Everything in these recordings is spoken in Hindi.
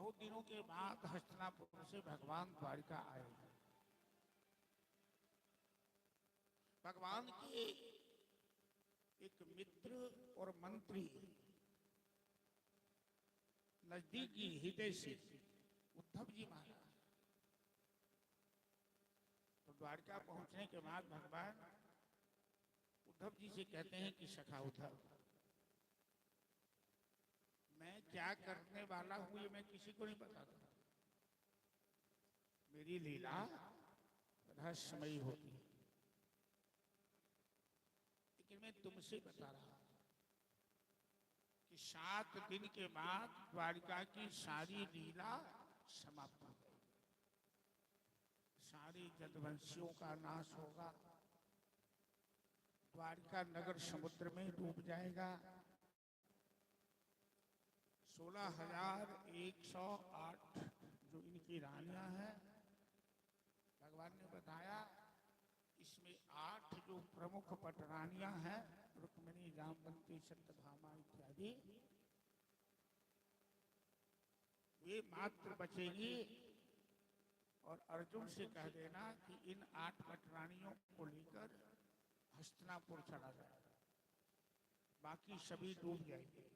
बहुत दिनों के बाद हस्तिनापुर से भगवान द्वारिका आए। भगवान के एक मित्र और मंत्री, नजदीकी हृदय से उद्धव जी महाराज, तो द्वारका पहुंचने के बाद भगवान उद्धव जी से कहते हैं कि सखा उद्धव, मैं क्या करने वाला हूं ये मैं किसी को नहीं बताता। मेरी लीला रहस्यमयी होती है, लेकिन मैं तुमसे बता रहा हूं कि 7 दिन के बाद द्वारिका की सारी लीला समाप्त हो गई। सारे जदवंशियों का नाश होगा, द्वारिका नगर समुद्र में डूब जाएगा। 16,108 जो इनकी रानियां हैं, भगवान ने बताया इसमें 8 जो प्रमुख पटरानियां हैं, रुक्मिणी, जामवंती, सत्यभामा इत्यादि, वे मात्र बचेगी। और अर्जुन से कह देना कि इन 8 पटरानियों को लेकर हस्तिनापुर चला जाएगा, बाकी सभी डूब जाएंगे।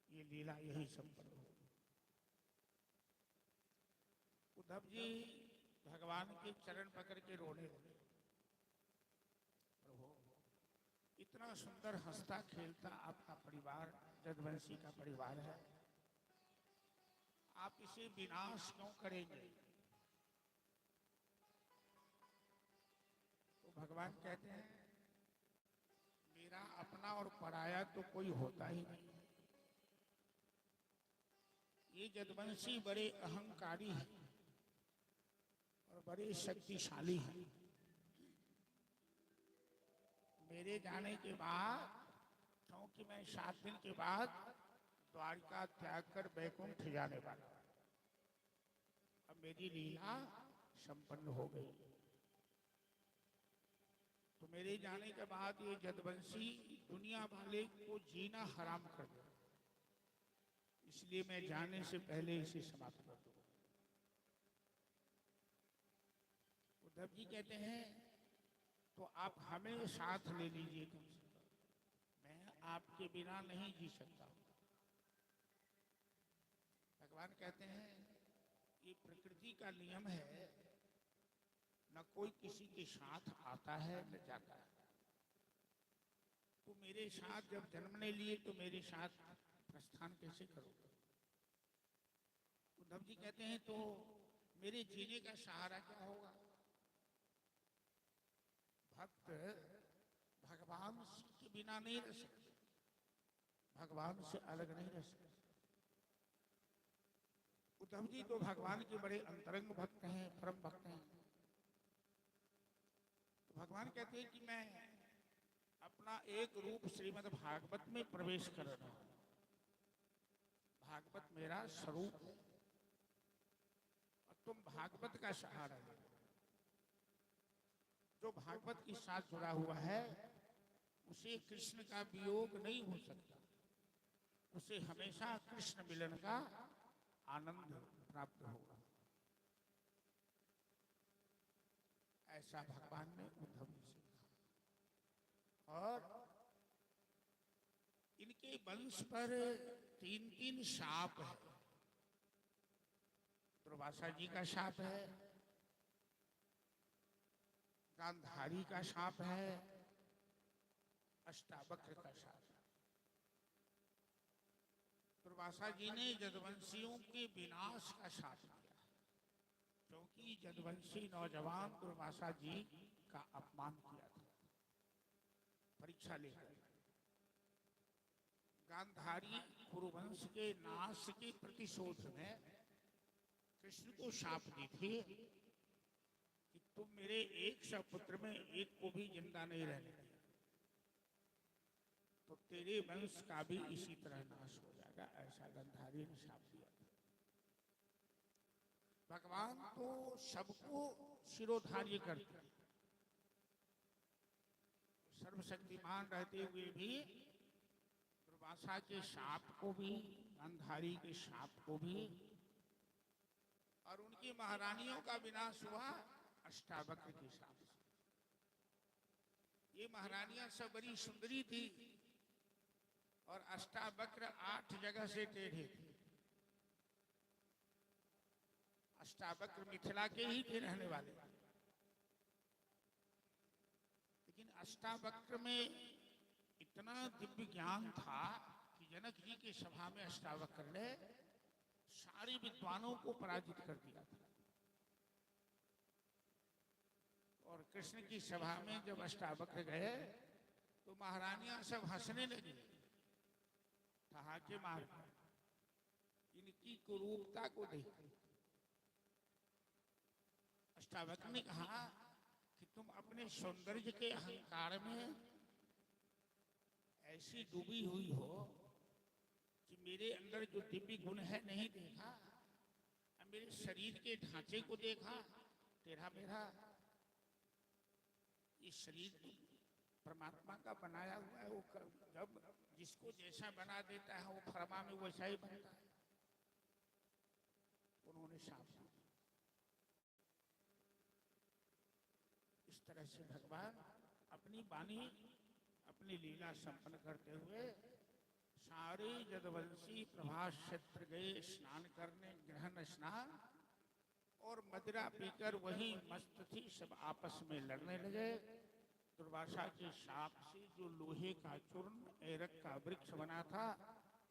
ये लीला यही संपन्न होगी। उद्धव जी भगवान के चरण पकड़ के रोने लगे। प्रभु, इतना सुंदर हंसता खेलता आपका परिवार, जदवंशी का परिवार है, आप इसे विनाश क्यों करेंगे? तो भगवान कहते हैं मेरा अपना और पराया तो कोई होता ही नहीं। ये जदवंशी बड़े अहंकारी हैं और बड़े शक्तिशाली हैं। मेरे जाने के बाद, क्योंकि मैं 7 दिन के बाद द्वारिका त्याग कर बैकुंठ जाने वाला हूं, अब मेरी लीला संपन्न हो गई, तो मेरे जाने के बाद ये जदवंशी दुनिया वाले को जीना हराम कर दे, इसलिए मैं जाने से पहले इसे समाप्त कर दूं। उद्धव जी कहते हैं तो आप हमें साथ ले लीजिए, कम से कम मैं आपके बिना नहीं जी सकता। भगवान कहते हैं ये प्रकृति का नियम है, न कोई किसी के साथ आता है न जाता है। तो मेरे साथ जब जन्मने लिए तो मेरे साथ प्रस्थान कैसे करोगे? उद्धव जी कहते हैं तो मेरे जीने का सहारा क्या होगा? भक्त भगवान के बिना नहीं रह सकते, भगवान से अलग नहीं रह सकते। उद्धव जी तो भगवान के बड़े अंतरंग भक्त हैं, परम भक्त हैं। तो भगवान कहते हैं कि मैं अपना एक रूप श्रीमद् भागवत में प्रवेश कर रहा हूं। भागवत मेरा स्वरूप है और तुम भागवत का सहारा लो। जो भागवत के साथ जुड़ा हुआ है उसे कृष्ण का वियोग नहीं हो सकता, उसे हमेशा कृष्ण मिलन का आनंद प्राप्त होगा। ऐसा भगवान ने उद्धव जी से कहा। और इनके वंश पर 3 शाप है। दुर्वासा जी का शाप है, गांधारी का शाप है, अष्टावक्र का शाप है। दुर्वासा जी ने जदवंशियों के विनाश का शाप दिया, क्योंकि जदवंशी नौजवान दुर्वासा जी का अपमान किया था परीक्षा लेकर। गांधारी कुरुवंश के नाश के प्रतिशोध में कृष्ण को शाप दी थी कि तुम मेरे एक सपुत्र में एक को भी जिंदा नहीं रहने दिया, तो तेरे वंश का भी इसी तरह नाश हो जाएगा। ऐसा गांधारी ने शाप दिया था। भगवान तो सबको शिरोधार्य करते हैं, सर्वशक्तिमान रहते हुए भी दुर्वासा के शाप को भी, गांधारी के शाप को भी और उनकी महारानियों का विनाश हुआ अष्टावक्र के साथ। ये महारानियां सब बड़ी सुंदरी थी और अष्टावक्र 8 जगह से टेढ़े थे। अष्टावक्र मिथिला के ही थे रहने वाले, लेकिन अष्टावक्र में इतना दिव्य ज्ञान था कि जनक जी की सभा में अष्टावक्र ने सारे विद्वानों को पराजित कर दिया था। और कृष्ण की सभा में जब अष्टावक्र गए तो महारानियां सब हंसने लगी, ठहाके मार इनकी कुरूपता को देख। अष्टावक्र ने कहा कि तुम अपने सौंदर्य के अहंकार में ऐसी डूबी हुई हो कि मेरे अंदर जो दिव्य गुण है नहीं देखा, मेरे शरीर के ढांचे को देखा टेढ़ा मेढ़ा। ये शरीर परमात्मा का बनाया हुआ है, वो जब जिसको जैसा बना देता है वो फरमा में वैसा ही बनता है। उन्होंने साफ इस तरह से भगवान अपनी वाणी अपनी लीला संपन्न करते हुए सारे यदुवंशी प्रभास क्षेत्र गए स्नान करने, ग्रहण स्नान, और मदिरा पीकर वही मस्त थी, सब आपस में लड़ने लगे। दुर्वासा के शाप से जो लोहे का चूर्ण एरक का वृक्ष बना था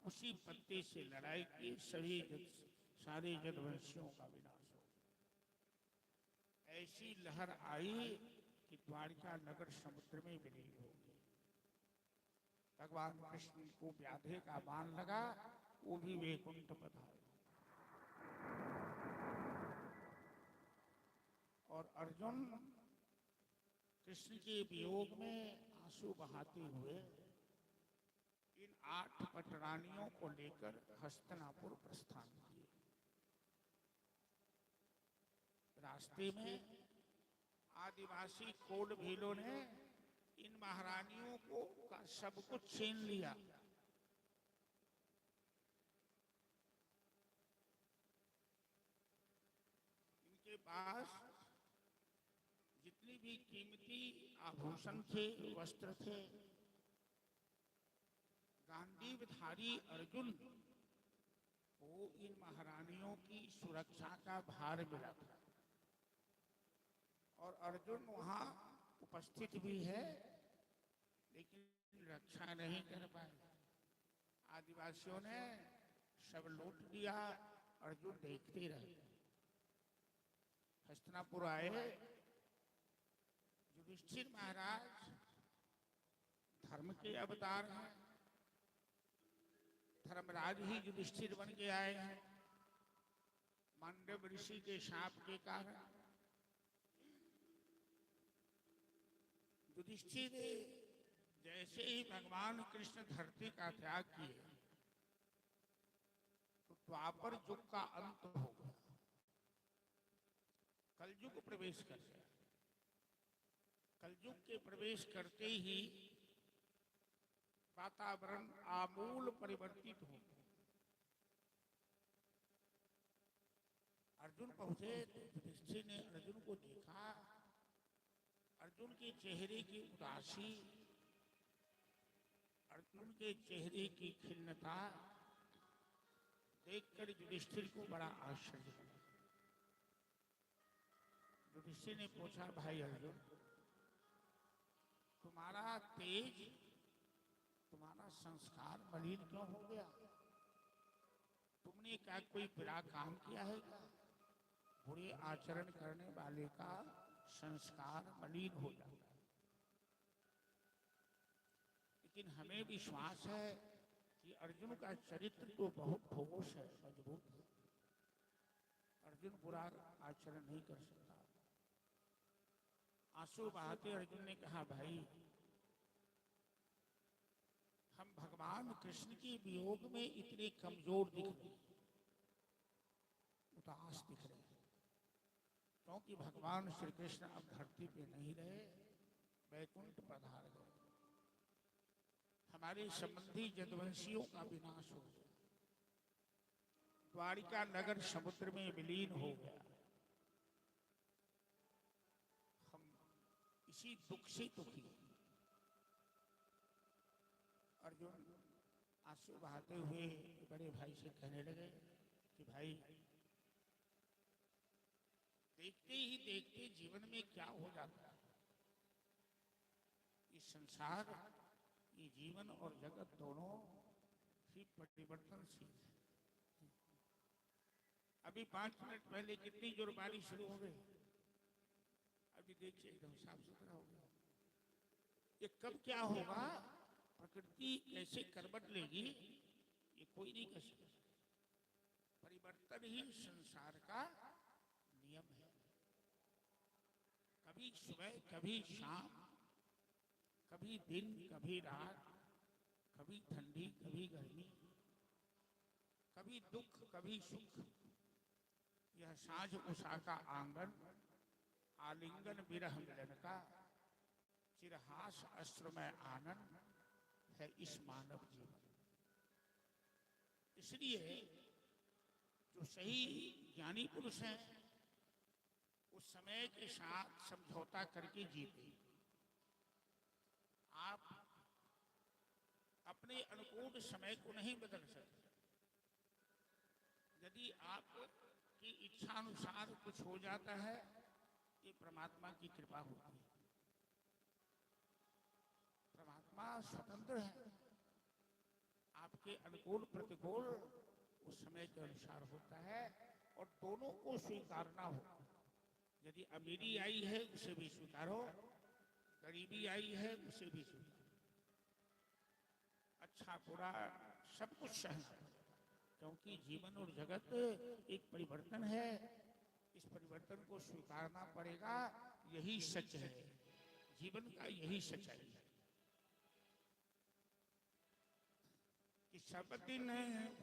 उसी पत्ते से लड़ाई की, सारे यदुवंशियों का विनाश हो। ऐसी लहर आई कि द्वारिका नगर समुद्र में विलीन हो गई। भगवान कृष्ण को व्याधे का बाण लगा, वो भी वैकुंठ पधारे। और अर्जुन कृष्ण के वियोग में आंसू बहाते हुए इन 8 पटरानियों को लेकर हस्तिनापुर प्रस्थान किए। रास्ते में आदिवासी कोल भीलों ने इन महारानियों को का सब कुछ छीन लिया। इनके पास जितनी भी कीमती आभूषण थे, वस्त्र थे, गांडीवधारी अर्जुन को इन महारानियों की सुरक्षा का भार मिला था। और अर्जुन वहां उपस्थित भी है लेकिन रक्षा नहीं कर पाए। आदिवासियों ने सब लूट दिया, अर्जुन देखते रहे। हस्तिनापुर आए, युधिष्ठिर महाराज धर्म के अवतार हैं, धर्मराज ही युधिष्ठिर बन के आए हैं मांडव ऋषि के शाप के कारण। युधिष्ठिर जैसे ही भगवान कृष्ण धरती का त्याग किए तो द्वापर युग का अंत हो गया, कलयुग प्रवेश कर गया। कलयुग के प्रवेश करते ही वातावरण आमूल परिवर्तित हो गया। अर्जुन पहुंचे तो युधिष्ठिर ने अर्जुन को देखा। अर्जुन के चेहरे की उदासी, अर्जुन के चेहरे की खिन्नता देखकर युधिष्ठिर को बड़ा आश्चर्य हुआ। युधिष्ठिर ने पूछा, भाई अर्जुन, तुम्हारा तेज, तुम्हारा संस्कार मलिन क्यों हो गया? तुमने क्या कोई बुरा काम किया है क्या? बुरे आचरण करने वाले का संस्कार मलिन हो जाता है। लेकिन हमें विश्वास है कि अर्जुन का चरित्र तो बहुत ठोस है, मजबूत है। अर्जुन बुरा आचरण नहीं कर सकता। आंसू बहाते अर्जुन ने कहा, भाई हम भगवान कृष्ण के वियोग में इतने कमजोर दिख रहे, उदास दिख रहे हैं, क्योंकि भगवान श्री कृष्ण अब धरती पे नहीं रहे, वैकुंठ पधार गए। हमारे संबंधी यदुवंशियों का विनाश हो गया, द्वारिका नगर समुद्र में विलीन हो गया। हम इसी दुख से दुखी। अर्जुन आंसू बहाते हुए बड़े भाई से कहने लगे कि भाई, देखते ही देखते जीवन में क्या हो जाता है। ये संसार, ये जीवन और जगत दोनों ही परिवर्तनशील है। अभी 5 मिनट पहले कितनी जोर बारिश शुरू हो गई, अभी देखिए एकदम साफ सुथरा हो गया। ये कब क्या होगा, प्रकृति कैसे करवट लेगी, ये कोई नहीं कह सकता। परिवर्तन ही संसार का नियम है। कभी सुबह, कभी शाम, कभी दिन, कभी रात, कभी ठंडी, कभी गर्मी, कभी दुख, कभी सुख। यह साँझ उषा का आंगन, आलिंगन विरह मिलन का, चिरहास अस्त्र में आनंद है इस मानव जीवन। इसलिए जो सही ज्ञानी पुरुष हैं, उस समय के साथ समझौता करके जीते। आप अपने अनुकूल समय को नहीं बदल सकते। यदि आपकी इच्छानुसार कुछ हो जाता है, ये परमात्मा की कृपा होती है। परमात्मा स्वतंत्र है। आपके अनुकूल प्रतिकूल उस समय के अनुसार होता है और दोनों को स्वीकारना हो। यदि अमीरी आई है उसे भी स्वीकारो, गरीबी आई है उसे भी स्वीकारो। अच्छा बुरा सब कुछ सहना, क्योंकि जीवन और जगत एक परिवर्तन है। इस परिवर्तन को स्वीकारना पड़ेगा। यही सच है, जीवन का यही सच्चाई है कि सब दिन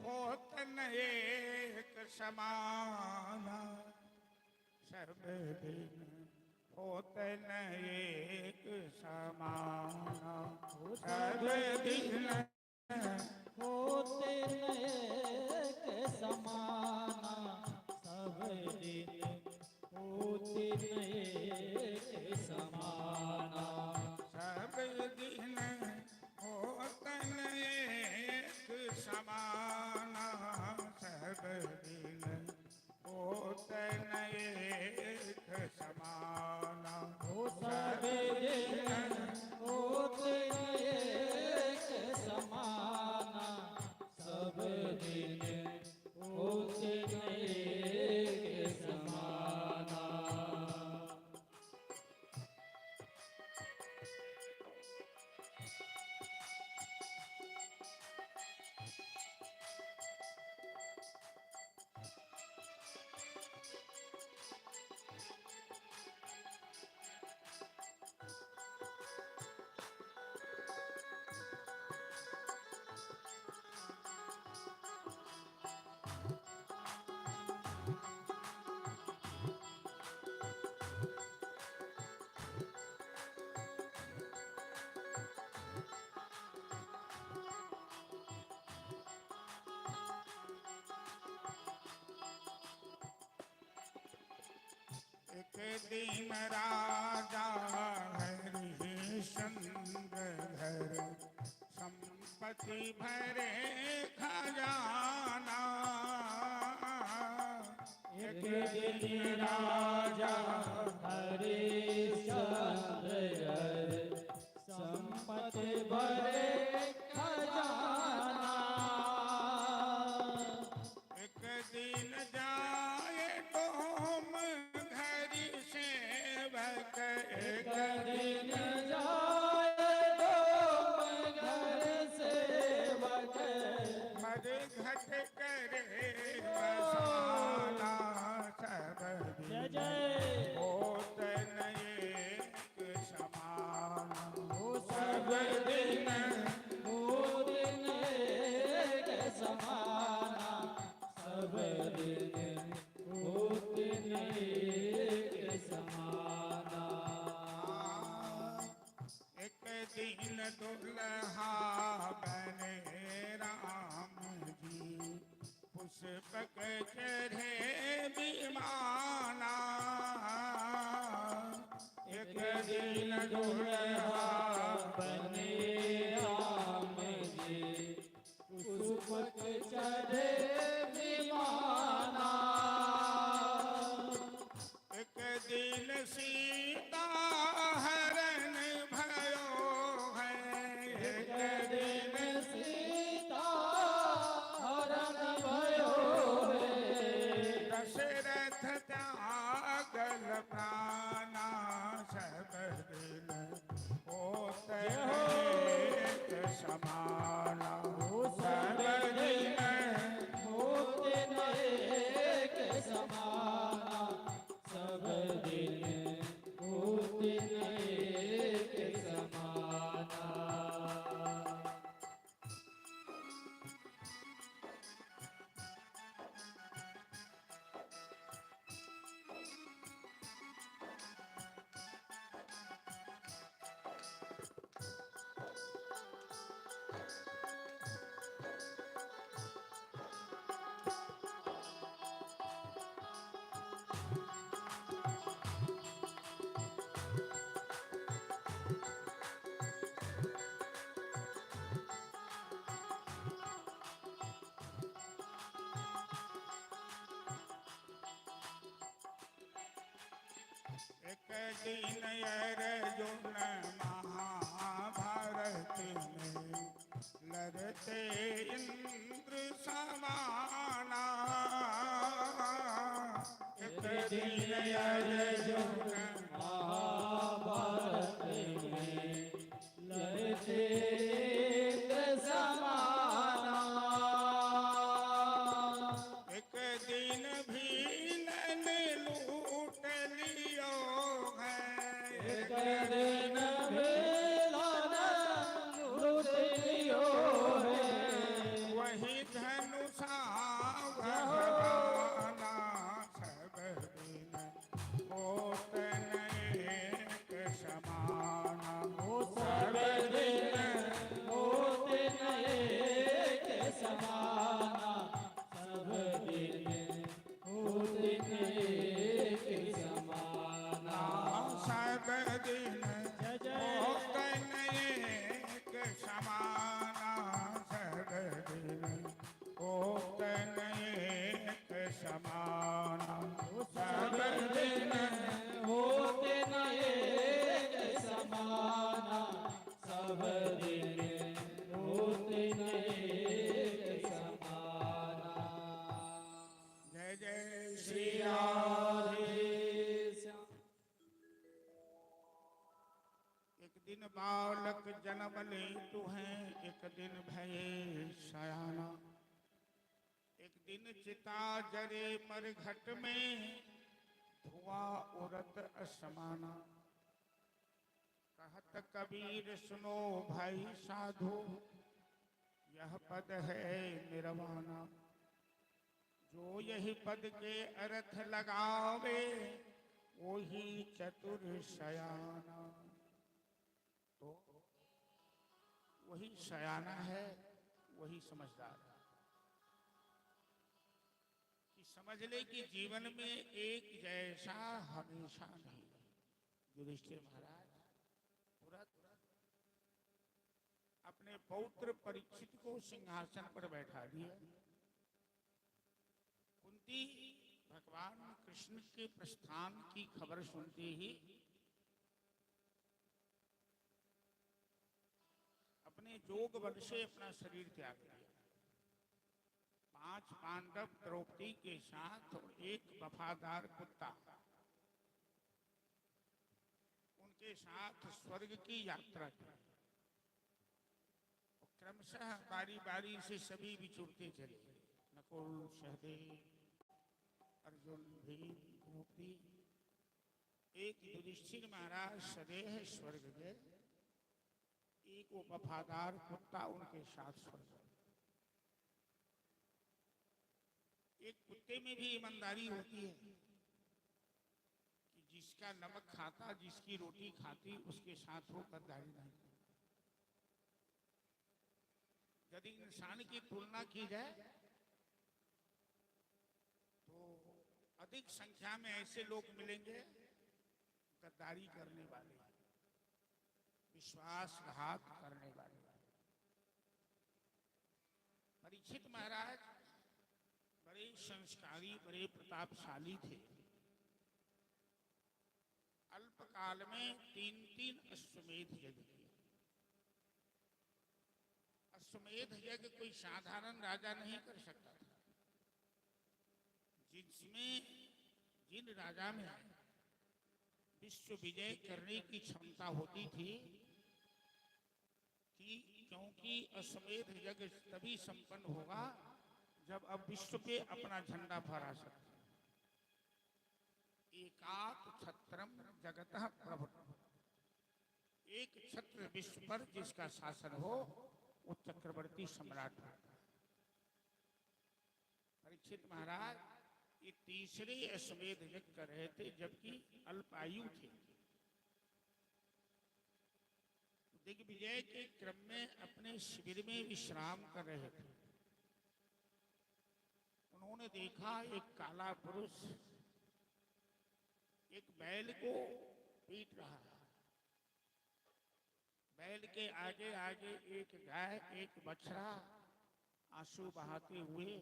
होत न एक समान, सब दिन होत न एक समान, सब दिन होते न एक समाना, सब दिन होते न एक समाना, सब दिन होत न एक समाना, सब दिन होत न एक समाना, ओ सब दिन होते न एक समाना, सब दिन होते न एक समाना। एक दिन राजा हरिश्चंद्र घर, संपत्ति भरे खजाना। एक दिन राजा हरिश्चंद्र घर, संपत्ति भरे खजाना। एक दिन जाए तुम घर सेवक, एक दिन जाए तुम घर सेवक, मर घट करे बसाना। सब जय दिन जय होत न एक समान, हो सब दिन होत न एक समाना, सब दिन होत न एक समाना। एक दिन दुल्हा बने राम जी, पुष्प मस्तक चढ़े विमाना, एक दिन दुल्हा बने राम जी, पुष्पक चढ़े विमाना। एक दिन सीता हरण भयो है, एक दिन सीता हरण भयो है। दशरथ त्यागल प्राणा, सब दिन होत एक समाना। सब दिन होते न एक समाना, सब दिन होते न एक समाना। एक दिन अर्जुन महाभारत में लड़ते इंद्र समाना। एक दिन अर्जुन महाभारत में लड़ते इंद्र समाना। एक दिन भीलन लूट लियो है, एक दिन भेलन लूट लियो है। वही धनुषा भगवाना, सब दिन होत एक समाना। सब दिन होते न एक समाना, सब दिन होते न एक समाना। सब दिन होत एक समाना, सब दिन होत एक समाना। सब दिन होते न एक समाना, सब दिन होते न एक समाना। जय जय श्री राधे श्याम। एक दिन बालक जन्म ले तुहें, एक दिन भये सयाना। एक दिन चिता जरे मर घट में, धुआं उड़त असमाना। कहत कबीर सुनो भाई साधु, यह पद है निर्वाणा। जो यही पद के अर्थ लगावे, वही चतुर शयाना। तो वही शयाना है, वही समझदार है। कि समझ ले कि जीवन में एक जैसा हमेशा नहीं। युधिष्ठिर महाराज तुरंत अपने पौत्र परीक्षित को सिंहासन पर बैठा दिया। कुंती भगवान कृष्ण के प्रस्थान की खबर सुनते ही अपने जोग बल से अपना शरीर त्याग दिया। 5 पांडव द्रौपदी के साथ और एक वफादार कुत्ता उनके साथ स्वर्ग की यात्रा की। क्रमशः बारी बारी से सभी विचुरते चले। नकुल, सहदेव, अर्जुन, भीम, द्रौपदी। एक युधिष्ठिर महाराज सदेह स्वर्ग गए, एक वो वफादार कुत्ता उनके साथ स्वर्ग गए। एक कुत्ते में भी ईमानदारी होती है कि जिसका नमक खाता, जिसकी रोटी खाती, उसके साथ वो गद्दारी नहीं करता। यदि इंसान की तुलना की जाए अधिक संख्या में ऐसे लोग मिलेंगे गद्दारी करने वाले, विश्वासघात करने वाले। परीक्षित महाराज बड़े संस्कारी, बड़े प्रतापशाली थे। अल्पकाल में 3-3 अश्वमेध यज्ञ किए। अश्वमेध यज्ञ कोई साधारण राजा नहीं कर सकता था। जिन राजा में विश्व विजय करने की क्षमता होती थी कि क्योंकि अश्वमेध यज्ञ तभी संपन्न होगा जब अब विश्व पे अपना झंडा फहरा सकते। एकात छत्रम जगतः प्रभु, एक छत्र विश्व पर जिसका शासन हो वो चक्रवर्ती सम्राट है। परीक्षित महाराज ये तीसरे अश्वमेध यज्ञ कर रहे थे जबकि अल्पायु थे। दिग्विजय के क्रम में अपने शिविर में विश्राम कर रहे थे। उन्होंने देखा एक काला पुरुष एक बैल को पीट रहा है। बैल के आगे आगे एक गाय, एक बछड़ा आंसू बहाते हुए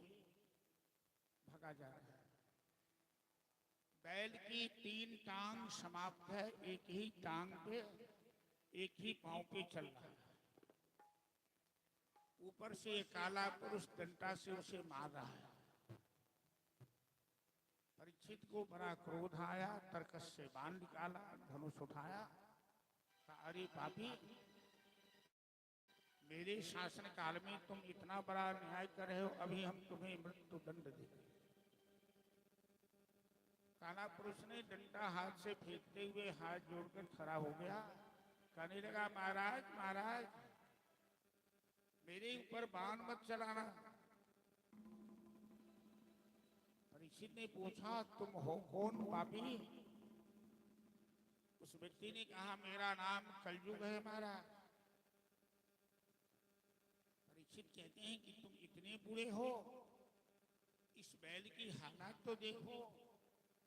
भगा जा रहा है। बैल की 3 टांग समाप्त है, एक ही टांग पे, एक ही पांव पे चल रहा है। ऊपर से एक काला पुरुष डंडा से उसे मार रहा है। परीक्षित को बड़ा क्रोध आया, तरकस से बाण निकाला, धनुष उठाया, कहा अरे पापी, मेरे शासन काल में तुम इतना बड़ा न्याय कर रहे हो, अभी हम तुम्हें मृत्यु दंड देंगे। काला पुरुष ने डंडा हाथ से फेंकते हुए हाथ जोड़कर खड़ा हो गया। कहने लगा महाराज महाराज, मेरे ऊपर बाण मत चलाना। परीक्षित ने पूछा तुम हो कौन पापी? उस व्यक्ति ने कहा मेरा नाम कलयुग है महाराज। परीक्षित कहते हैं कि तुम इतने बुरे हो, इस बैल की हालत तो देखो,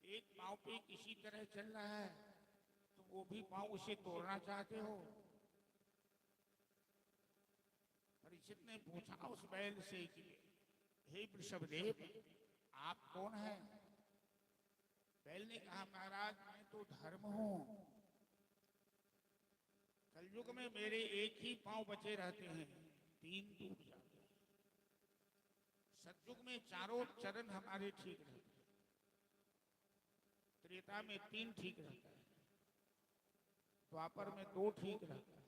एक पांव पे किसी तरह चल रहा है, तुम वो भी पांव उसे तोड़ना चाहते हो। परीक्षित ने पूछा उस बैल से कि हे वृषभदेव, आप कौन हैं? बैल ने कहा महाराज मैं तो धर्म हूं। कलयुग में मेरे एक ही पांव बचे रहते हैं, 3 टूट जाते हैं। सतयुग में चारों चरण हमारे ठीक रहते हैं, त्रेता में 3 ठीक रहता है, द्वापर में 2 ठीक रहता है,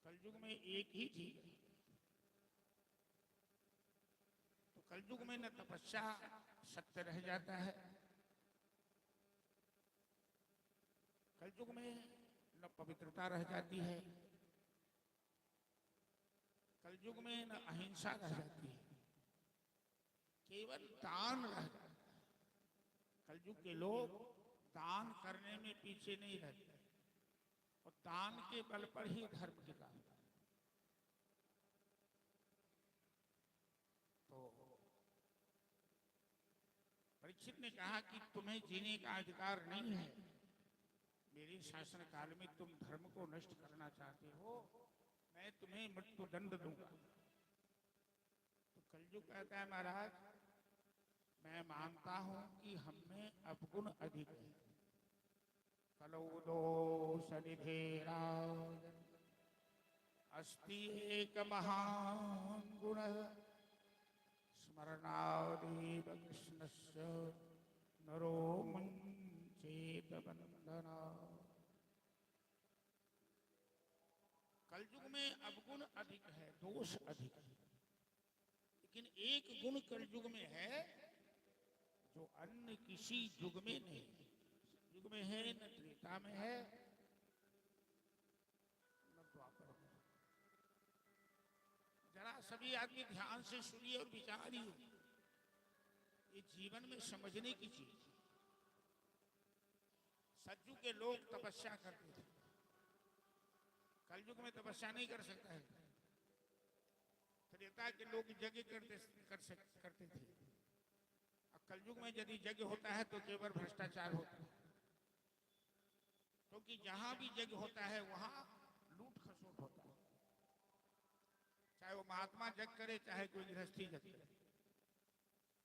कलयुग में एक ही ठीक है। तो कलयुग में न तपस्या सत्य रह जाता है, कलयुग में न पवित्रता रह जाती है, कलयुग में न अहिंसा रह जाती है, केवल दान रह जाता है। कलयुग के लोग दान करने में पीछे नहीं रहते और दान के बल पर ही धर्म टिकाता है। तो परीक्षित ने कहा कि तुम्हें जीने का अधिकार नहीं है, मेरे शासन काल में तुम धर्म को नष्ट करना चाहते हो, मैं तुम्हें मृत्यु दंड दूंगा। तो कलयुग कहता है महाराज मैं मानता हूं कि हम में अवगुण अधिक है। कलौ दोष निधेराज अस्ति एक महान गुण स्मरणादेव कृष्णस्य नरो मुंचेत बंधना। कलयुग में अवगुण अधिक है, दोष अधिक है, लेकिन एक गुण कलयुग में है जो अन्य किसी युग में नहीं, युग में है न त्रेता में है न द्वापर में। जरा सभी आदमी ध्यान से सुनिए और विचारिए, ये जीवन में समझने की चीज। सज्जू के लोग तपस्या करते थे, कलयुग में तपस्या नहीं कर सकता है। त्रेता के लोग यज्ञ करते थे, अब कलयुग में यदि यज्ञ होता है तो केवल भ्रष्टाचार होता है, क्योंकि जहां भी यज्ञ होता है वहां लूट खसोट होता है। चाहे वो महात्मा यज्ञ करे चाहे कोई गृहस्थी यज्ञ करे,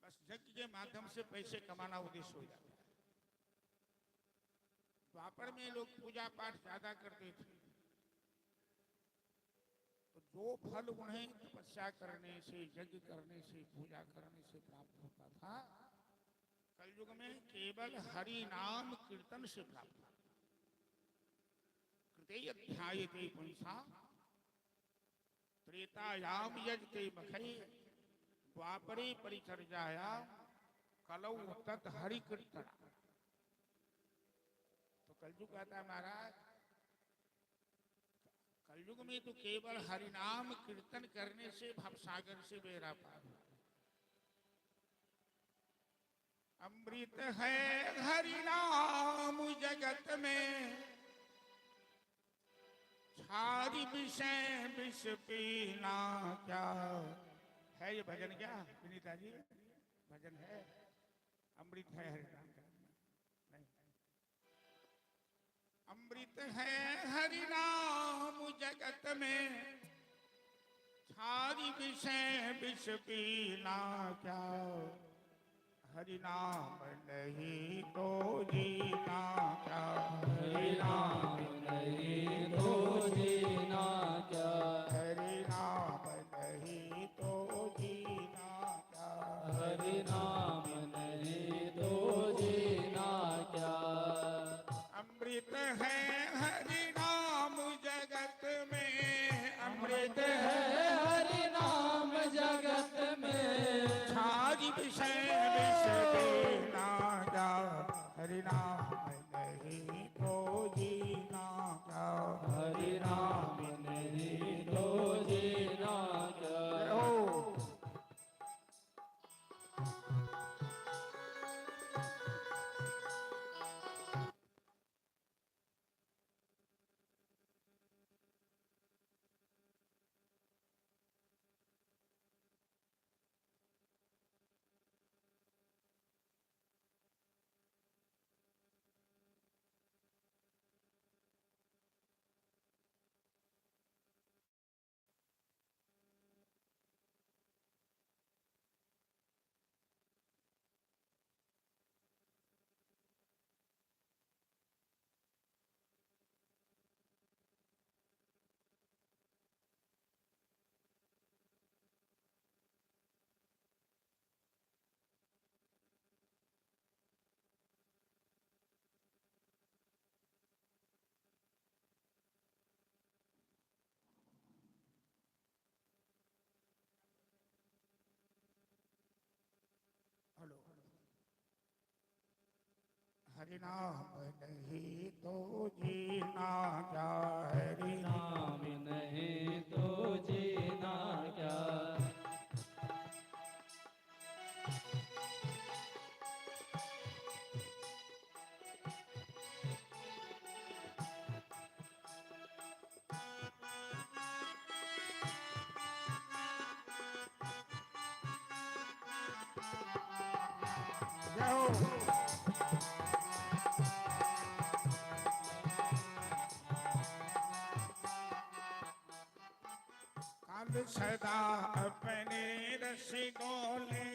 बस यज्ञ के माध्यम से पैसे कमाना उद्देश्य हो जाता है। द्वापर में लोग पूजा पाठ ज्यादा करते थे, तो जो फल उन्हें तपस्या करने से, यज्ञ करने से, पूजा करने से प्राप्त होता था, कलयुग में केवल हरि नाम कीर्तन से प्राप्त होता। कृते अध्यायते पुंसा त्रेतायाम यजते मखै द्वापरे परिचर्याया कलौ तत् हरि कीर्तन। तो कलयुग कहता है महाराज, कलयुग में तो केवल हरिनाम कीर्तन करने से भवसागर से बेड़ा पार। अमृत है हरिनाम जगत में, छारी विषय विष पीना क्या। है ये भजन क्या विनीता जी? भजन है, अमृत है हरिनाम का नहीं। अमृत है हरिनाम जगत में, छारी विषय विष पीना क्या। हरिनाम नहीं तो जीना क्या। हरिनाम नहीं तो जीना क्या। हरिनाम नहीं तो जीना क्या। हरिनाम नहीं तो जीना क्या। अमृत है हरिनाम जगत में, अमृत है हरिनाम जगत में, छारी विषय विष पीना क्या। हरिनाम नहीं तो जीना क्या। हरिनाम नहीं तो जीना क्या। हेलो। हरिनाम नहीं तो जीना क्या। हरिनाम नहीं तो जीना क्या। काल सदा अपने रस डोले,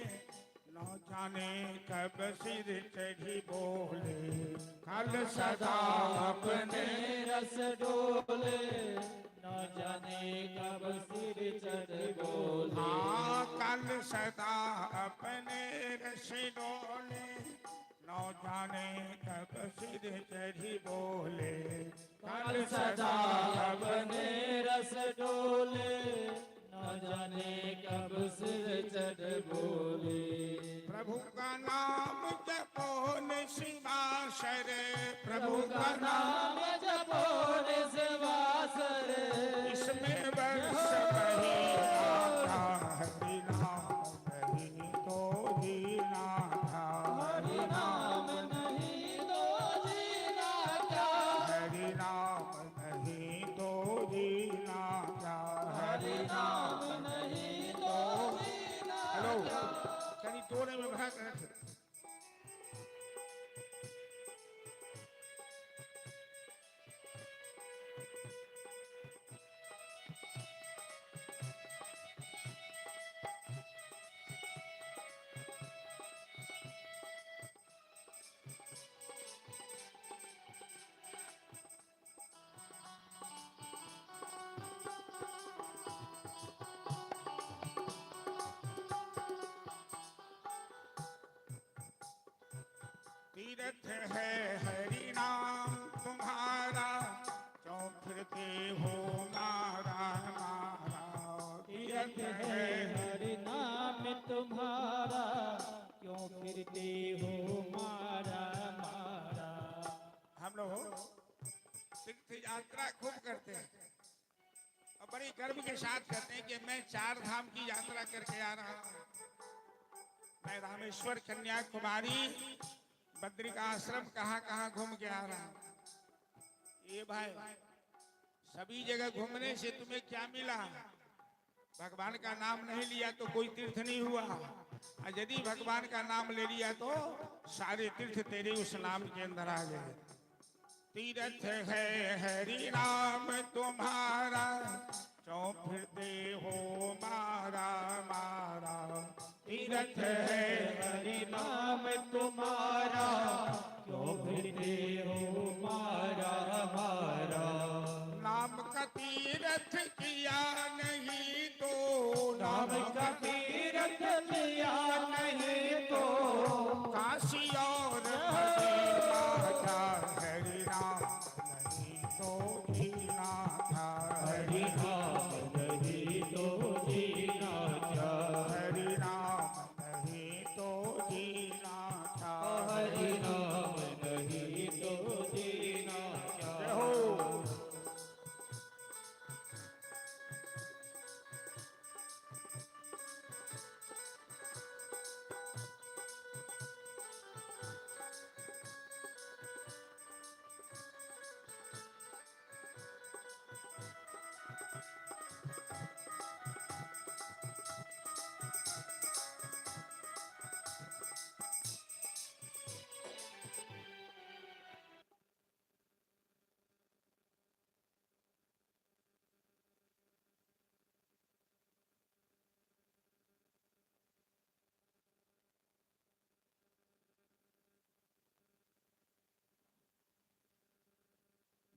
न जाने कब सिर चढ़ी बोले। काल सदा अपने रस डोले, न जाने कब सिर चढ़ बोले। हाँ काल सदा अपने रस डोले, न जाने कब सिर चढ़ी बोले। काल सदा अपने रस डोले, न जाने कब सिर चढ़ बोले। प्रभु का नाम जपो निशिवासर, प्रभु का नाम जपो निशिवासर, इसमें वर्ष महीना। हरि नाम नहीं तो जीना था। हरि नाम नहीं तो जीना क्या। हरि नाम नहीं तो जीना था। हरि नाम नहीं तो जीना हेलो, क्या। कहीं तोड़े में भरा कर रखे। तीर्थ है हरि नाम तुम्हारा, क्यों फिरते हो मारा मारा। तीर्थ है हरि नाम तुम्हारा, क्यों फिरते हो मारा मारा। हम लोग तीर्थ यात्रा खूब करते हैं और बड़ी गर्व के साथ कहते हैं कि मैं 4 धाम की यात्रा करके आ रहा हूं। मैं रामेश्वर, कन्याकुमारी, बद्रिका आश्रम कहाँ घूम के आ रहा हूं। ये भाई सभी जगह घूमने से तुम्हें क्या मिला? भगवान का नाम नहीं लिया तो कोई तीर्थ नहीं हुआ, और यदि भगवान का नाम ले लिया तो सारे तीर्थ तेरे उस नाम के अंदर आ गए। तीर्थ है हरि नाम तुम्हारा, क्यों फिरते हो मारा मारा। तीर्थ है हरि नाम तुम्हारा, क्यों फिरते हो मारा मारा। नाम का तीर्थ किया नहीं तो, नाम का तीर्थ किया नहीं तो, काशी और मदीना जा। हरि नाम नहीं तो जीना था, हरि नाम नहीं तो जीना था। हरि नाम नहीं तो जीना था। हरि नाम नहीं तो जीना था। जय हो।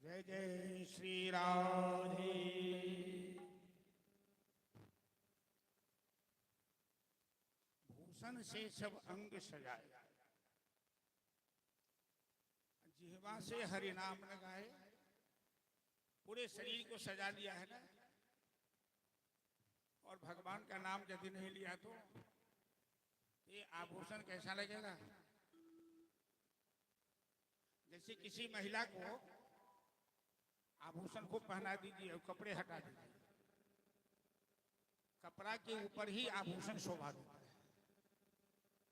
जय जय श्री राधे। भूषण से सब अंग सजाए, जिह्वा से हरि नाम लगाए, पूरे शरीर को सजा लिया है ना। और भगवान का नाम यदि नहीं लिया तो ये आभूषण कैसा लगेगा? जैसे किसी महिला को आभूषण को पहना दीजिए और कपड़े हटा दीजिए, कपड़ा के ऊपर ही आभूषण शोभा देता है,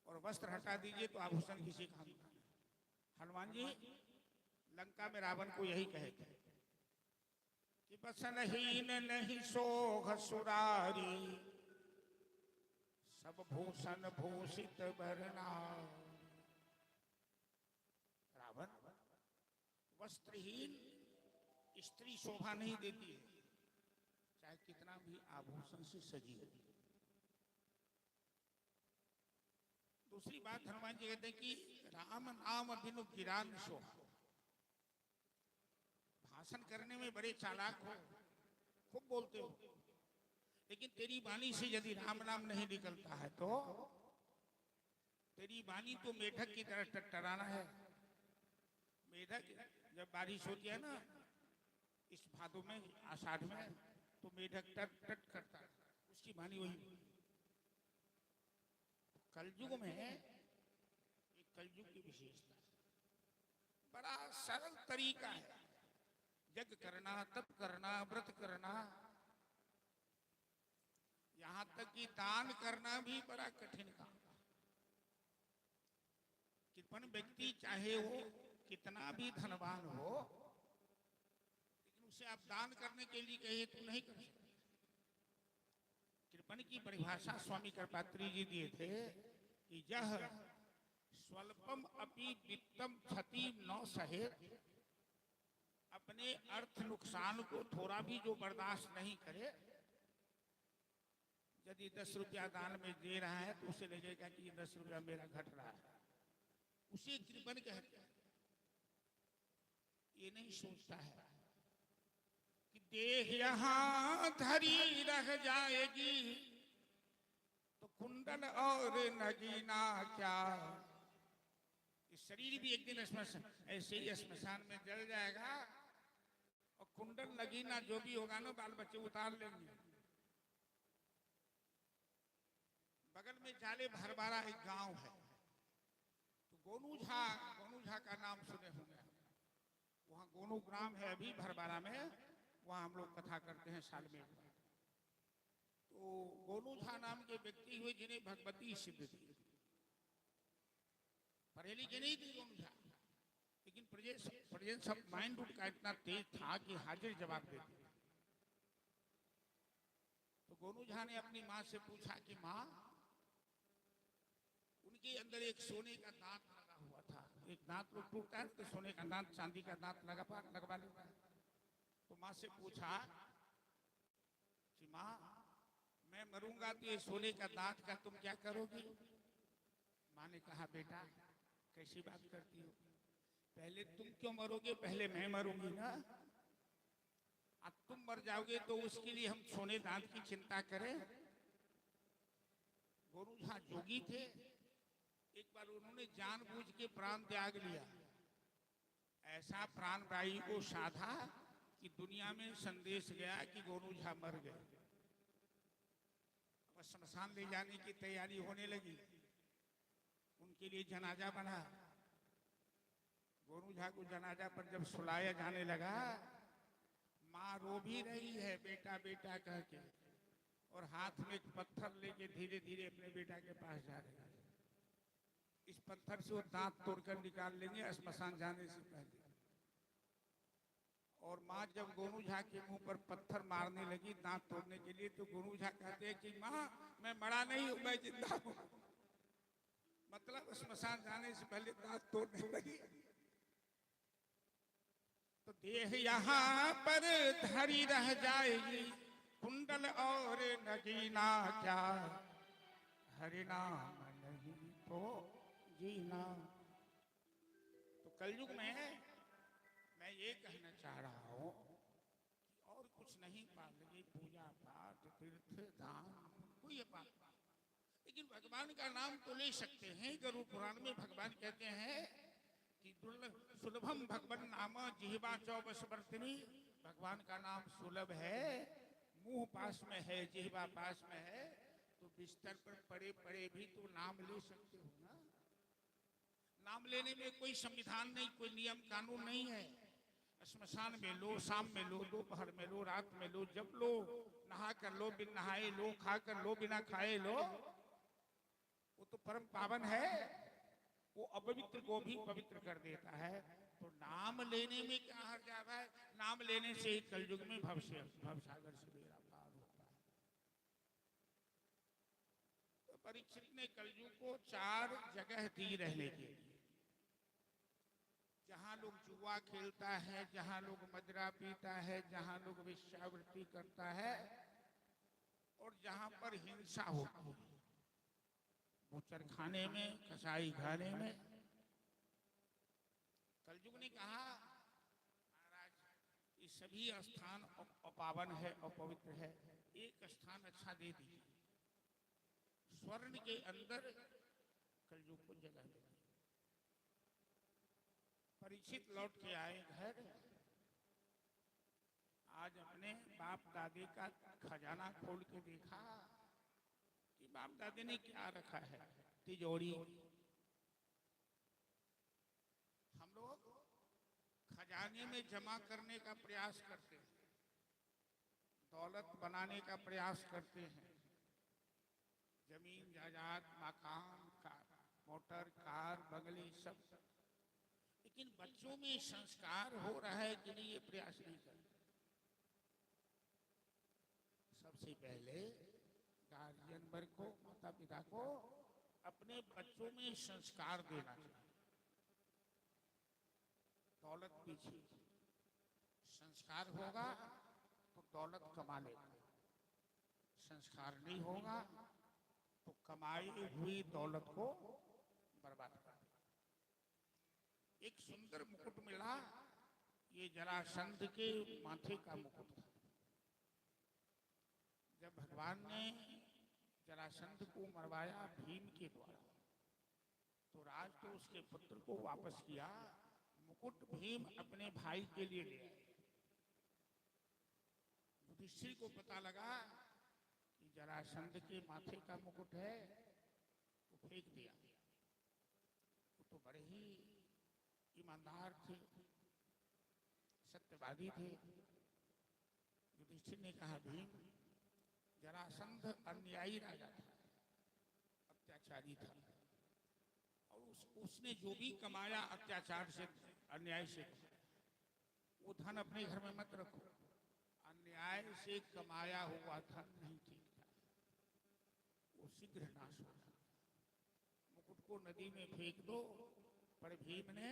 और वस्त्र हटा दीजिए तो आभूषण किसी काम का नहीं। हनुमान जी लंका में रावण को यही कहे थे कि बसनहीन नहीं शोभ सुरारी, सब भूषण भूषित बरना। रावण वस्त्रहीन स्त्री शोभा नहीं देती है, चाहे कितना भी आभूषण से सजी हो। दूसरी बात हनुमान जी कहते हैं कि राम नाम बिनु गिरान शोभा। भाषण करने में बड़े चालाक हो, खूब बोलते हो, लेकिन तेरी वाणी से यदि राम नाम नहीं निकलता है तो तेरी वाणी तो मेढक की तरह टटराना है। मेढक जब बारिश होती है ना इस भादों में, आषाढ़ में, तो मेढक टट टट करता है, उसकी वाणी वही। कलयुग में एक कलयुग की विशेषता है, बड़ा सरल तरीका है। यज्ञ करना, तप करना, व्रत करना, यहां तक कि दान करना भी बड़ा कठिन काम है। कृपण व्यक्ति चाहे वो कितना भी धनवान हो, लेकिन उसे आप दान करने के लिए कहिए तो नहीं कर सकते। कृपण की परिभाषा स्वामी कृपात्री जी दिए थे कि यह स्वल्पम अपि वित्तम क्षति न सहे। अपने अर्थ नुकसान को थोड़ा भी जो बर्दाश्त नहीं करे, यदि 10 रुपया दान में दे रहा है तो उसे लगेगा कि 10 रुपया मेरा घट रहा है, उसे कृपण कहते हैं। ये नहीं सोचता है कि देह यहां धरी रह जाएगी तो कुंडल और नगीना क्या। कि शरीर भी एक दिन श्मशान, ऐसे ही श्मशान में जल जाएगा और कुंडल नगीना जो भी होगा ना बाल बच्चे उतार लेंगे। बगल में जाले भरबारा एक गांव है, तो गोनू झा का नाम सुने होंगे। वहाँ गोनू ग्राम है अभी भरबारा में, वहाँ हम लोग कथा करते हैं साल में एक बार। तो गोनू झा नाम के व्यक्ति हुए जिन्हें भगवती सिद्ध थी, पढ़े लिखे नहीं थे गोनू झा, लेकिन प्रेजेंस ऑफ माइंड उनका इतना तेज था कि हाजिर जवाब देते। तो गोनू झा ने अपनी माँ से पूछा कि माँ, उनके अंदर एक सोने का दांत लगा हुआ था, एक दांत लोग टूटता है तो सोने का दांत चांदी का दांत लगवा लेता है। तो माँ से पूछा कि माँ, मैं मरूंगा तो ये सोने का दांत का तुम क्या करोगी? माँ ने कहा बेटा कैसी बात करती हो, पहले तुम क्यों मरोगे, पहले मैं मरूंगी ना। अब तुम मर जाओगे तो उसके लिए हम सोने दांत की चिंता करें? गोनू झा जोगी थे, एक बार उन्होंने जानबूझ के प्राण त्याग लिया। ऐसा प्राणवायु को साधा कि दुनिया में संदेश गया कि गोनू झा मर गए। अब श्मशान ले जाने की तैयारी होने लगी, उनके लिए जनाजा बना। गोनू झा को जनाजा पर जब सुलाया जाने लगा, माँ रो भी रही है बेटा बेटा कह के, और हाथ में एक पत्थर लेके धीरे धीरे अपने बेटा के पास जा रहे हैं। इस पत्थर से वो दांत तोड़कर निकाल लेंगे श्मशान जाने से पहले। और माँ जब गोनू झा के मुंह पर पत्थर मारने लगी दांत तोड़ने के लिए, तो गोनू झा कहते हैं कि माँ मैं मरा नहीं हूं, मैं जिंदा हूं। मतलब श्मशान जाने से पहले दांत तोड़ने लगी। तो देह यहाँ पर धरी रह जाएगी, कुंडल और नगीना क्या, हरि नाम नहीं तो जीना। तो कलयुग में मैं ये कहना चाह रहा हूं कि और कुछ नहीं पालेगी, पूजा पाठ तीर्थ दान कोई ये बात, लेकिन भगवान का नाम तो ले सकते हैं। गरुड़ पुराण में भगवान कहते हैं कि सुलभम भगवान नाम जिह्वा चौबसवर्तिनी, भगवान का नाम सुलभ है, मुंह पास में है, जिह्वा पास में है, तो बिस्तर पर पड़े पड़े भी तो नाम ले सकते हो ना। नाम लेने में कोई संविधान नहीं, कोई नियम कानून नहीं है। श्मशान में लो, शाम में लो, दोपहर में लो, रात में लो, जब लो, नहा कर लो, बिन नहाए लो, खा कर लो, बिना खाए लो, वो तो परम पावन है। वो अपवित्र को भी पवित्र कर देता है। तो नाम लेने में क्या हर्ज है? नाम लेने से ही कलयुग में भवसागर से बेड़ा पार होता है। तो परीक्षित ने कलयुग को 4 जगह दी रहने के लिए, जहां लोग जुआ खेलता है, जहां लोग मदिरा पीता है, जहां लोग वेश्यावृत्ति करता है, और जहां पर हिंसा होती है, बूचर खाने में, कसाई खाने में। कलयुग ने कहा महाराज ये सभी स्थान अपावन है, अपवित्र है, एक स्थान अच्छा दे दीजिए, स्वर्ण के अंदर कलयुग को जगह दे। परीक्षित लौट के आए घर, आज अपने बाप दादी का खजाना खोल के देखा कि बाप दादी ने क्या रखा है। तिजोरी। हम लोग खजाने में जमा करने का प्रयास करते हैं, दौलत बनाने का प्रयास करते हैं, जमीन जायदाद, मकान, मोटर, कार, बंगले सब, लेकिन बच्चों में संस्कार हो रहा है कि नहीं, ये प्रयास नहीं करते। सबसे पहले गार्जियन वर्ग को, माता पिता को अपने बच्चों में संस्कार देना चाहिए। दौलत पीछे, संस्कार होगा तो दौलत कमा लेगा, संस्कार नहीं होगा तो कमाई हुई दौलत को बर्बाद कर देगा। एक सुंदर मुकुट मिला, ये जरासंध के माथे का मुकुट था। जब भगवान ने जरासंध को मरवाया भीम के द्वारा, तो युवराज तो उसके पुत्र को वापस किया, मुकुट भीम अपने भाई के लिए ले आए। युधिष्ठिर को पता लगा कि जरासंध के माथे का मुकुट है, तो फेंक दिया। वो तो बड़े ही ईमानदार थे, सत्यवादी थे। युधिष्ठिर ने कहा, भीम, जरासंध अन्यायी राजा था, अत्याचारी था, और उसने जो भी कमाया अत्याचार से, अन्याय से, वो धन अपने घर में मत रखो। अन्याय से कमाया हुआ धन नहीं टिकता, वो शीघ्र नाश हो जाता। मुकुट को नदी में फेंक दो। पर भीम ने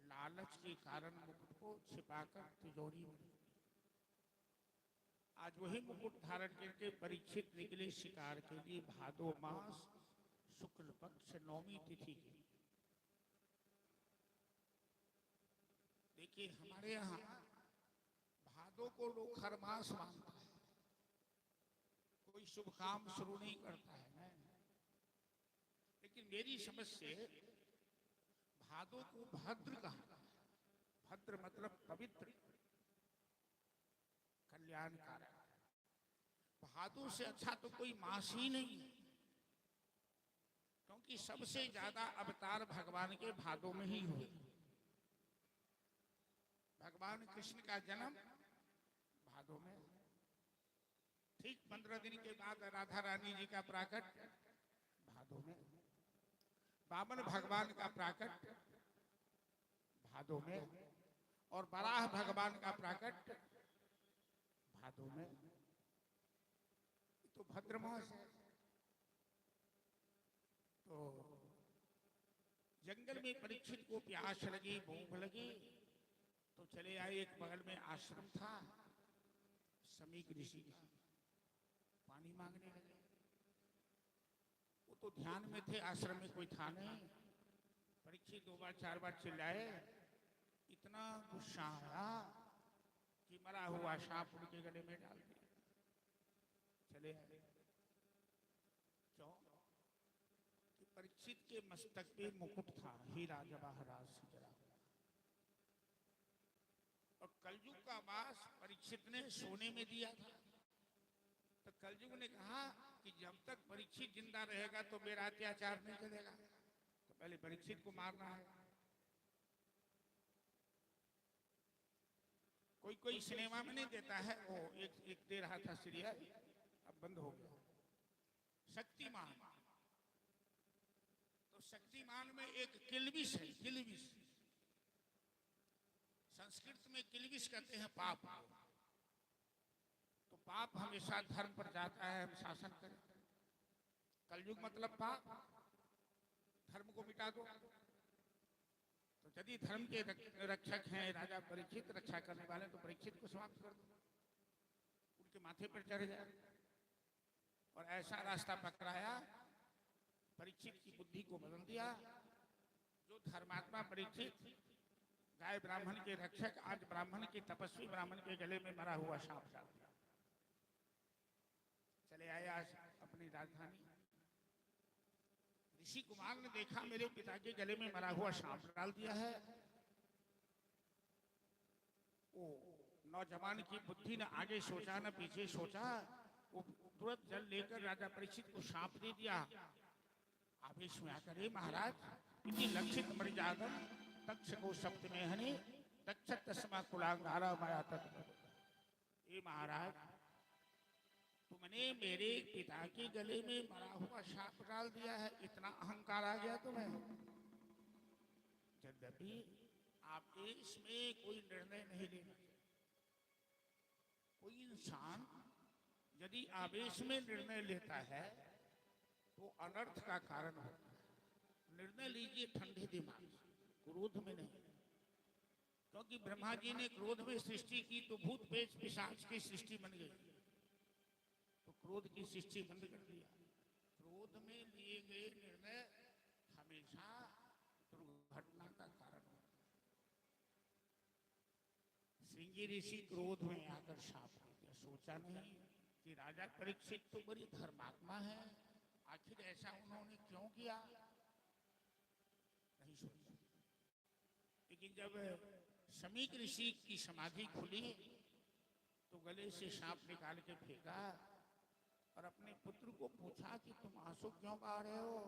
लालच के कारण मुकुट को छिपाकर तिजोरी में रख दिया। आज वही मुकुट धारण करके परीक्षित निकले शिकार के लिए भादो मास शुक्ल पक्ष नौमी तिथि के। देखिए, हमारे यहाँ भादो को लोग हर मास मानता है, कोई शुभ काम शुरू नहीं करता है। लेकिन मेरी समझ से भादो को भद्र कहा। भद्र मतलब पवित्र, कल्याणकारक। भादो से अच्छा तो कोई मास ही नहीं है, क्योंकि सबसे ज्यादा अवतार भगवान के भादो में ही हुए। भगवान कृष्ण का जन्म भादो में, ठीक 15 दिन के बाद राधा रानी जी का प्राकट भादो में, वामन भगवान का प्राकट भादो में, और वराह भगवान का प्राकट भादो में। तो भद्र मास है। तो जंगल में परीक्षित को प्यास लगी, भूख लगी, तो चले आए। एक बगल में आश्रम था समीक ऋषि का, पानी मांगने लगे। वो तो ध्यान में थे, आश्रम में कोई था नहीं। परीक्षित 2 बार 4 बार चिल्लाए, इतना गुस्सा आया कि मरा हुआ सांप उनके गले में डाल दिया। चले आए। क्यों? कि परीक्षित के मस्तक पे मुकुट था, हीरा जवाहरात से जड़ा हुआ। और कलयुग का वास परीक्षित ने सोने में दिया था। तो कलयुग ने कहा कि जब तक परीक्षित जिंदा रहेगा तो मेरा अत्याचार नहीं चलेगा, तो पहले परीक्षित को मारना है। कोई कोई सिनेमा में नहीं देता है, वो एक दे रहा था सीरियल, अब बंद हो गया, शक्तिमान। तो शक्तिमान में एक किल्बिश है, किल्बिश। संस्कृत में किल्बिश कहते हैं पाप। तो पाप हमेशा धर्म पर जाता है, हम शासन करें। कलयुग मतलब पाप, धर्म को मिटा दो। तो यदि धर्म के रक्षक हैं राजा परीक्षित, रक्षा करने वाले, तो परीक्षित को समाप्त कर दो, उनके माथे पर चढ़ जाए। और ऐसा रास्ता पकड़ाया, परीक्षित की बुद्धि को बदल दिया। जो धर्मात्मा परीक्षित, गाय ब्राह्मण के रक्षक, आज ब्राह्मण के तपस्वी ब्राह्मण के गले में मरा हुआ सांप डाल दिया। चले आए आज अपनी राजधानी। ऋषि कुमार ने देखा, मेरे पिता के गले में मरा हुआ सांप डाल दिया है। वो नौजवान की बुद्धि ने आगे सोचा न पीछे सोचा, वो तुरंत जल लेकर राजा परीक्षित को सांप दे दिया। आवेश में आकर, हे महाराज, इतनी लक्षित मर्यादम तक्ष को सप्त में हनी दक्ष तस्मा कुलांगारा माया तत्व। हे महाराज, तुमने मेरे पिता के गले में मरा हुआ सांप डाल दिया है, इतना अहंकार आ गया तुम्हें। यद्यपि आप इसमें कोई निर्णय नहीं लेना। कोई इंसान यदि आवेश में निर्णय लेता है तो अनर्थ का कारण होता है। निर्णय लीजिए ठंडे दिमाग से, क्रोध में नहीं। क्योंकि ब्रह्मा जी ने क्रोध में सृष्टि की तो भूत पेच पिशाच की सृष्टि बन गई, तो क्रोध की सृष्टि बंद कर दिया। क्रोध में लिए गए निर्णय हमेशा दुर्घटना का कारण होता है। श्रृंगी ऋषि क्रोध में आकर शाप दे दिया। सोचा नहीं कि राजा परीक्षित तो बड़ी धर्मात्मा है, आखिर ऐसा उन्होंने क्यों किया। जब शमीक ऋषि की समाधि खुली तो गले से सांप निकाल के फेंका और अपने पुत्र को पूछा कि तुम आंसू क्यों बहा रहे हो।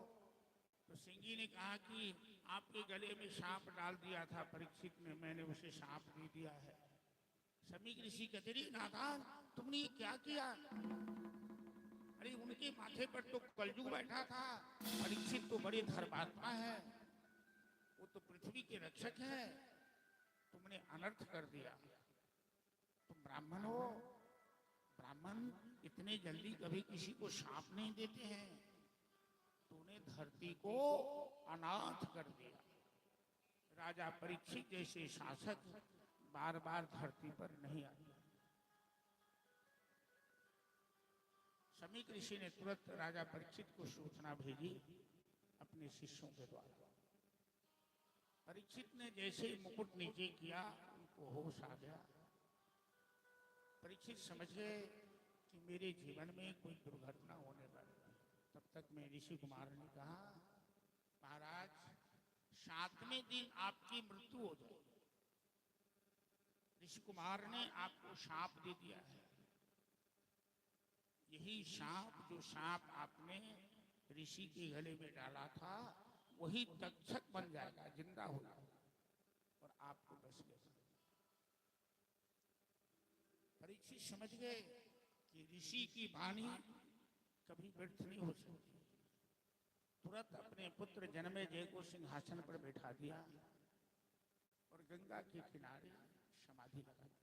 तो सिंगी ने कहा कि आपके गले में सांप डाल दिया था परीक्षित ने, मैंने उसे सांप दे दिया है। शमीक ऋषि कहते रे नादान, तुमने ये क्या किया? अरे उनके माथे पर तो कलयुग बैठा था, परीक्षित तो बड़े धर्मात्मा है, वो तो पृथ्वी के रक्षक है, तुमने अनर्थ कर दिया। तुम ब्राह्मण हो, ब्राह्मण इतने जल्दी कभी किसी को शाप नहीं देते हैं, तूने धरती को अनाथ कर दिया। राजा परीक्षित जैसे शासक बार बार धरती पर नहीं आते। शमीक ऋषि ने तुरंत राजा परीक्षित को सूचना भेजी अपने शिष्यों के द्वारा। परीक्षित ने जैसे ही मुकुट नीचे किया उनको होश आ गया। परीक्षित समझ गए कि मेरे जीवन में कोई दुर्घटना होने वाली है। तब तक में ऋषि कुमार ने कहा, महाराज 7वें दिन आपकी मृत्यु हो जाएगी। ऋषि कुमार ने आपको शाप दे दिया है। यही शाप, जो शाप आपने ऋषि के गले में डाला था, वही तक्षक बन जाएगा, जिंदा हो जाएगा और आपको बस लेगा। परीक्षित समझ गए कि ऋषि की वाणी कभी व्यर्थ नहीं हो सकती। तुरंत अपने पुत्र जन्मेजय को सिंहासन पर बैठा दिया और गंगा के किनारे समाधि लगा दी।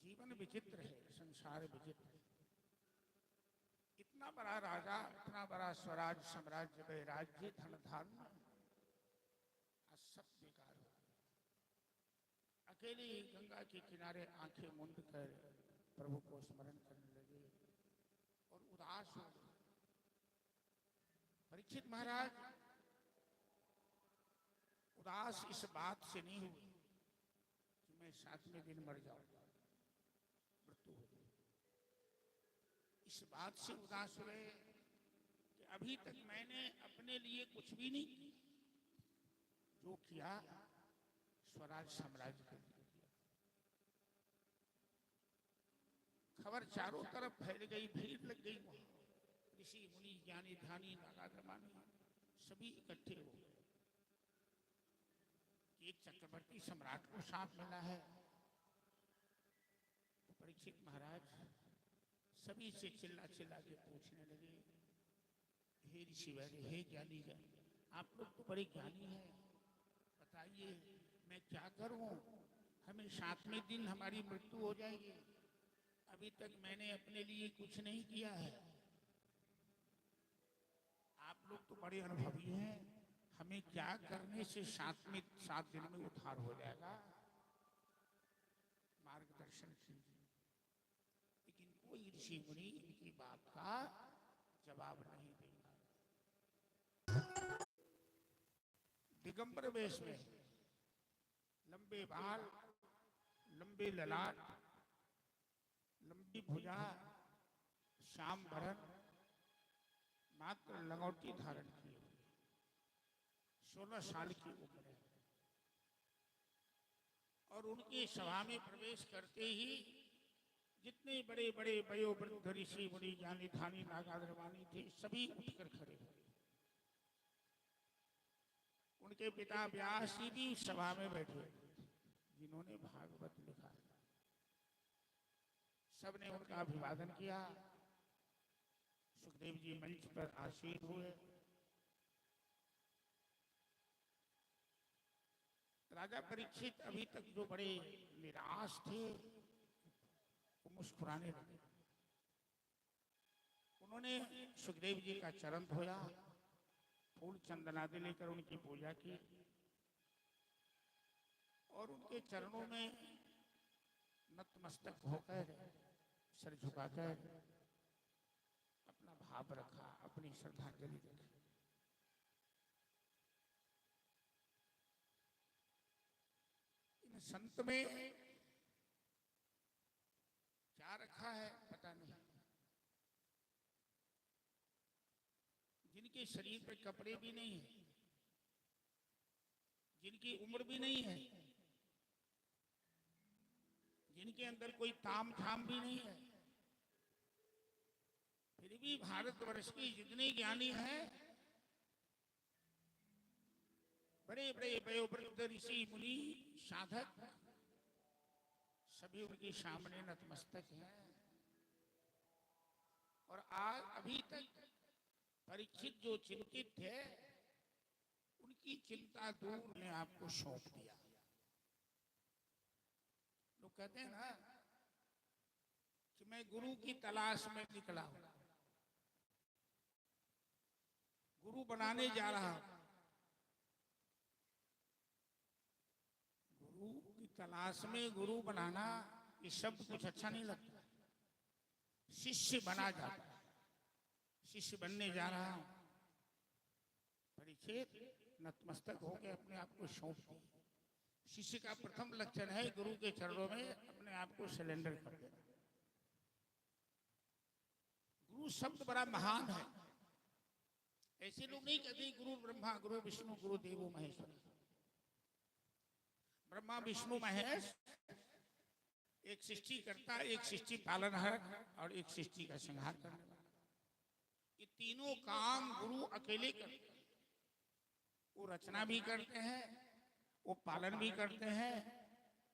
जीवन विचित्र है, संसार विचित्र है। इतना बड़ा राजा, इतना बड़ा स्वराज साम्राज्य, वैराग्य, धन धान्य, आज सब बेकार हो। अकेले गंगा के किनारे आंखें मूंद कर प्रभु को स्मरण करने लगे और उदास हो गए। परीक्षित महाराज उदास इस बात से नहीं हुए कि मैं 7वें दिन मर जाऊंगा, मृत्यु हो गई। इस बात से उदास हुए कि अभी तक मैंने अपने लिए कुछ भी नहीं किया, जो किया स्वराज साम्राज्य के लिए किया। खबर चारों तरफ फैल गई, भीड़ लग गई। वहां ऋषि मुनि ज्ञानी ध्यानी नागा धर्मानी सभी इकट्ठे हो गए। एक चक्रवर्ती सम्राट को शाप मिला है। तो परीक्षित महाराज सभी से चिल्ला चिल्ला के पूछने लगे, हे ऋषिवर, हे ज्ञानी जन, आप लोग तो बड़े ज्ञानी हैं, बताइए मैं क्या करूं? हमें 7वें दिन हमारी मृत्यु हो जाएगी, अभी तक मैंने अपने लिए कुछ नहीं किया है। आप लोग तो बड़े अनुभवी हैं, हमें क्या करने से 7 दिन में उद्धार हो जाएगा? मार्गदर्शन कीजिए। लेकिन कोई ऋषि मुनि इनकी बात का जवाब नहीं देगा। दिगंबर वेश में, लंबे बाल, लंबे ललाट, लंबी भुजा, श्याम बरन, मात्र लंगोटी धारण किए, 16 साल की उम्र है। और उनकी सभा में प्रवेश करते ही जितने बड़े बड़े वयोवृद्ध ऋषि मुनि ज्ञानी ध्यानी नागा धर्मानी थे, सभी उठकर खड़े हुए। उनके पिता व्यास जी भी सभा में बैठे, जिन्होंने भागवत लिखा। सबने उनका अभिवादन किया। सुखदेव जी मंच पर आसीन हुए। राजा परीक्षित अभी तक जो बड़े निराश थे, वो मुस्कुराने लगे। उन्होंने सुखदेव जी का चरण धोया, फूल चंदन आदि लेकर उनकी पूजा की और उनके चरणों में नतमस्तक होकर, सिर झुकाकर अपना भाव रखा, अपनी श्रद्धांजलि रखी। इन संत में क्या रखा है पता नहीं। जिनके शरीर पर कपड़े भी नहीं है, जिनकी उम्र भी नहीं है, जिनके अंदर कोई ताम झाम भी नहीं है, फिर भी भारतवर्ष के जितने ज्ञानी हैं, बड़े बड़े वयोवृद्ध ऋषि मुनि साधक, सभी उनके सामने नतमस्तक हैं। और आज अभी तक परीक्षित जो चिंतित थे, उनकी चिंता दूर ने आपको सौंप दिया। लोग कहते हैं ना कि मैं गुरु की तलाश में निकला हूं, गुरु बनाने जा रहा हूं। गुरु की तलाश में गुरु बनाना, ये शब्द कुछ अच्छा नहीं लगता। शिष्य बना जाता, शिष्य बनने जा रहा हूं। परीक्षित नतमस्तक होकर अपने आप को सौंप दिए। शिष्य का प्रथम लक्षण है गुरु के चरणों में अपने आप को सिलेंडर कर देना। गुरु शब्द बड़ा महान है। ऐसे लोग नहीं कहते गुरु ब्रह्मा गुरु विष्णु गुरु देवो महेश्वर। ब्रह्मा विष्णु महेश एक सृष्टि करता, एक सृष्टि पालनहार और एक सृष्टि का संहार करने वाला। ये तीनों काम गुरु अकेले करते हैं। वो रचना भी करते हैं, वो पालन भी करते हैं,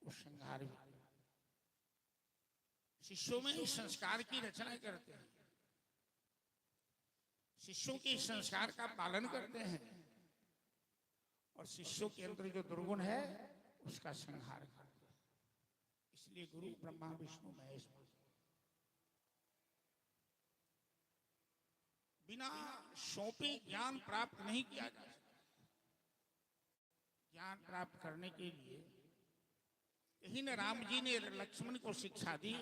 वो संहार भी करते हैं। शिष्यों में इस संस्कार की रचना करते हैं, शिष्यों के संस्कार का पालन करते हैं, और शिष्यों के अंदर जो दुर्गुण है उसका संहार करते हैं। इसलिए गुरु ब्रह्मा विष्णु महेश। बिना सौंपे ज्ञान प्राप्त नहीं किया जा सकता। ज्ञान प्राप्त करने के लिए यही न राम जी ने लक्ष्मण को शिक्षा दी।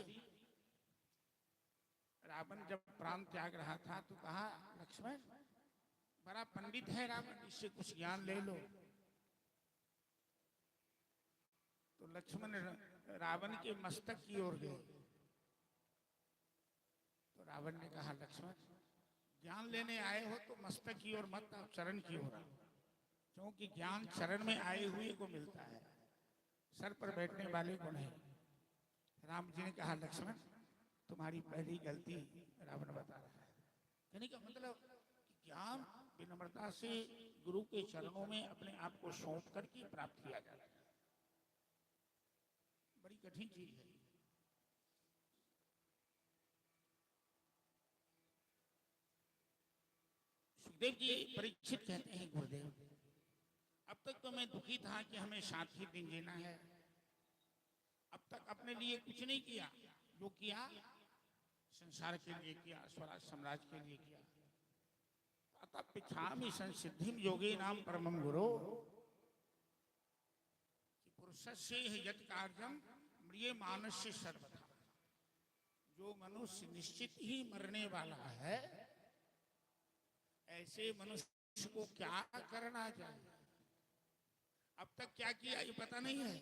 रावण जब प्राण त्याग रहा था तो कहा, लक्ष्मण बड़ा पंडित है रावण, इससे कुछ ज्ञान ले लो। तो लक्ष्मण रावण के मस्तक की ओर गए। तो रावण ने कहा, लक्ष्मण ज्ञान लेने आए हो तो मस्तक की ओर मत, चरण की ओर आओ, क्योंकि ज्ञान चरण में आए हुए को मिलता है, सर पर बैठने वाले को नहीं। राम जी ने कहा, लक्ष्मण तुम्हारी पहली गलती रावण बता रहा है। कहने का मतलब ज्ञान विनम्रता से गुरु के चरणों में अपने आप को सौंप करके प्राप्त किया जाता है। बड़ी कठिन चीज है। सुखदेव जी परीक्षित कहते हैं, गुरुदेव अब तक तो मैं दुखी था कि हमें 7 ही दिन जीना है। अब तक अपने लिए कुछ नहीं किया, जो किया संसार के लिए किया, स्वराज साम्राज्य के लिए किया। अतः पिछामि संसिद्धिम योगी नाम परमम गुरु कि पुरुषस्य यत् कार्यम म्रियमाणस्य सर्वथा। जो मनुष्य निश्चित ही मरने वाला है, ऐसे मनुष्य को क्या करना चाहिए, अब तक क्या किया ये पता नहीं है।